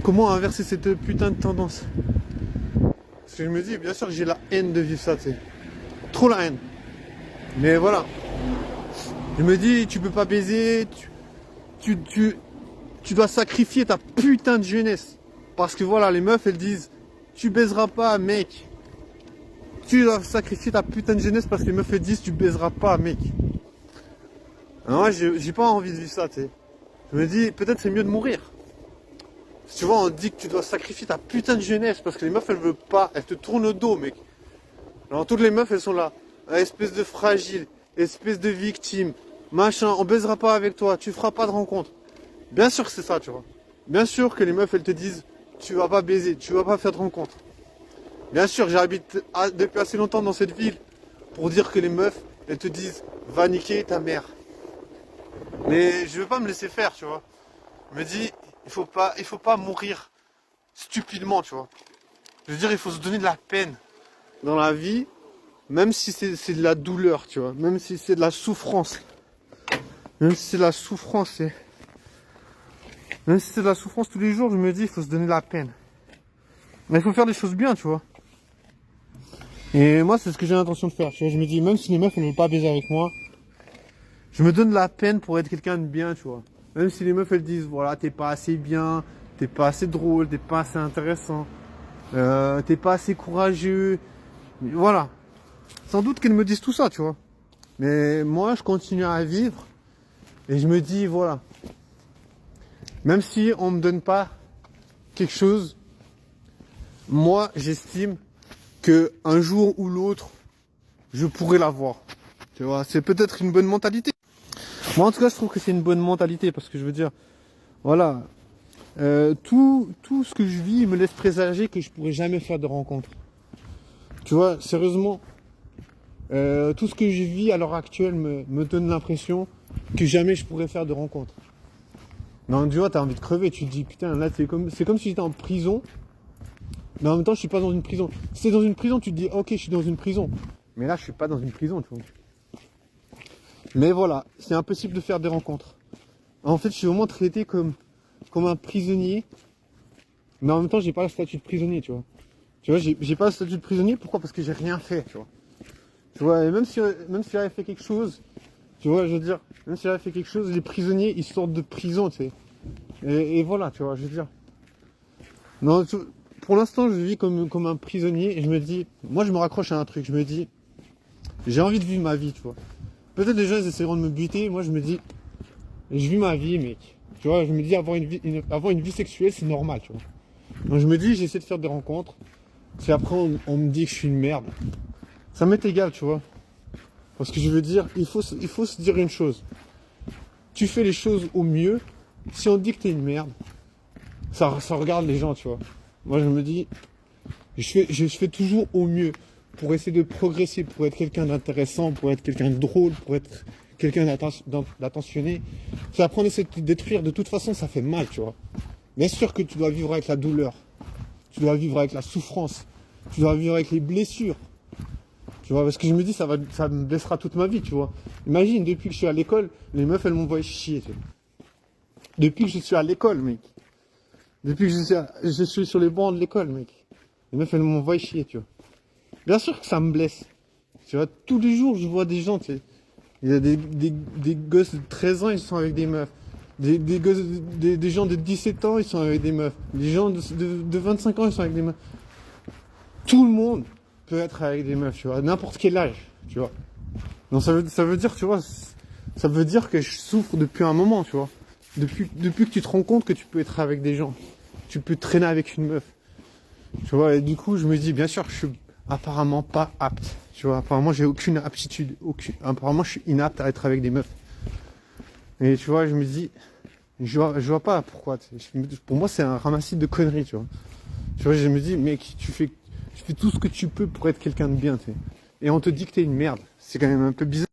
Comment inverser cette putain de tendance? Parce que je me dis, bien sûr que j'ai la haine de vivre ça, tu sais. Trop la haine. Mais voilà. Je me dis, tu peux pas baiser, tu, tu, tu dois sacrifier ta putain de jeunesse. Parce que voilà, les meufs, elles disent, tu baiseras pas, mec. Tu dois sacrifier ta putain de jeunesse parce que les meufs, elles disent, tu baiseras pas, mec. Alors moi, j'ai pas envie de vivre ça, tu sais. Je me dis, peut-être c'est mieux de mourir. Tu vois, on dit que tu dois sacrifier ta putain de jeunesse parce que les meufs, elles veulent pas, elles te tournent le dos, mec. Alors toutes les meufs, elles sont là. Espèce de fragile, espèce de victime, machin, on baisera pas avec toi, tu feras pas de rencontre. Bien sûr que c'est ça, tu vois. Bien sûr que les meufs, elles te disent, tu vas pas baiser, tu vas pas faire de rencontre. Bien sûr, j'habite depuis assez longtemps dans cette ville pour dire que les meufs, elles te disent, va niquer ta mère. Mais je veux pas me laisser faire, tu vois. Je me dis, il faut pas mourir stupidement, tu vois. Je veux dire, il faut se donner de la peine dans la vie, même si c'est de la douleur, tu vois. Même si c'est de la souffrance. Même si c'est de la souffrance, même si c'est de la souffrance tous les jours, je me dis, il faut se donner de la peine. Mais il faut faire des choses bien, tu vois. Et moi, c'est ce que j'ai l'intention de faire, tu vois. Je me dis, même si les meufs, elles ne veulent pas baiser avec moi, je me donne de la peine pour être quelqu'un de bien, tu vois. Même si les meufs, elles disent, voilà, t'es pas assez bien, t'es pas assez drôle, t'es pas assez intéressant, t'es pas assez courageux. Mais voilà. Sans doute qu'elles me disent tout ça, tu vois. Mais moi, je continue à vivre et je me dis, voilà. Même si on me donne pas quelque chose, moi, j'estime que un jour ou l'autre, je pourrais l'avoir. Tu vois, c'est peut-être une bonne mentalité. Moi, en tout cas, je trouve que c'est une bonne mentalité parce que je veux dire, voilà, tout ce que je vis me laisse présager que je pourrais jamais faire de rencontre. Tu vois, sérieusement, tout ce que je vis à l'heure actuelle me donne l'impression que jamais je pourrais faire de rencontre. Non, tu vois, t'as envie de crever, tu te dis, putain, là, c'est comme si j'étais en prison, mais en même temps, je suis pas dans une prison. Si t'es dans une prison, tu te dis, ok, je suis dans une prison. Mais là, je suis pas dans une prison, tu vois. Mais voilà, c'est impossible de faire des rencontres. En fait, je suis vraiment traité comme un prisonnier, mais en même temps, j'ai pas le statut de prisonnier, tu vois. Tu vois, j'ai pas le statut de prisonnier, pourquoi? Parce que j'ai rien fait, tu vois. Tu vois, et même si j'avais fait quelque chose, tu vois, je veux dire, même si j'avais fait quelque chose, les prisonniers, ils sortent de prison, tu sais. Et voilà, tu vois, je veux dire. Non, pour l'instant, je vis comme un prisonnier et je me dis, moi, je me raccroche à un truc, je me dis, j'ai envie de vivre ma vie, tu vois. Peut-être les gens, ils essaieront de me buter, moi, je me dis, je vis ma vie, mec. Tu vois, je me dis, avoir une vie sexuelle, c'est normal, tu vois. Donc, je me dis, j'essaie de faire des rencontres. Si après, on me dit que je suis une merde, ça m'est égal, tu vois. Parce que je veux dire, il faut se dire une chose. Tu fais les choses au mieux. Si on te dit que t'es une merde, ça regarde les gens, tu vois. Moi, je me dis, je fais toujours au mieux pour essayer de progresser, pour être quelqu'un d'intéressant, pour être quelqu'un de drôle, pour être quelqu'un d'attentionné. Si après on essaie de te détruire, de toute façon, ça fait mal, tu vois. Bien sûr que tu dois vivre avec la douleur. Tu dois vivre avec la souffrance. Tu dois vivre avec les blessures. Tu vois, parce que je me dis, ça me blessera toute ma vie, tu vois. Imagine, depuis que je suis à l'école, les meufs, elles m'envoient chier, tu vois. Depuis que je suis à l'école, mec. Depuis que je suis sur les bancs de l'école, mec. Les meufs, elles m'envoient chier, tu vois. Bien sûr que ça me blesse. Tu vois, tous les jours, je vois des gens, tu sais. Il y a des gosses de 13 ans, ils sont avec des meufs. Des gens de 17 ans, ils sont avec des meufs. Des gens de 25 ans, ils sont avec des meufs. Tout le monde peut être avec des meufs, tu vois, n'importe quel âge, tu vois. Donc ça veut dire, tu vois, ça veut dire que je souffre depuis un moment, tu vois. Depuis que tu te rends compte que tu peux être avec des gens. Tu peux traîner avec une meuf. Tu vois, et du coup, je me dis, bien sûr, je suis apparemment pas apte. Tu vois, apparemment, j'ai aucune aptitude. Apparemment, je suis inapte à être avec des meufs. Et tu vois, je me dis, je vois pas pourquoi. Pour moi, c'est un ramassis de conneries, tu vois. Tu vois, je me dis, mec, tu fais tout ce que tu peux pour être quelqu'un de bien, tu sais. Et on te dit que t'es une merde. C'est quand même un peu bizarre.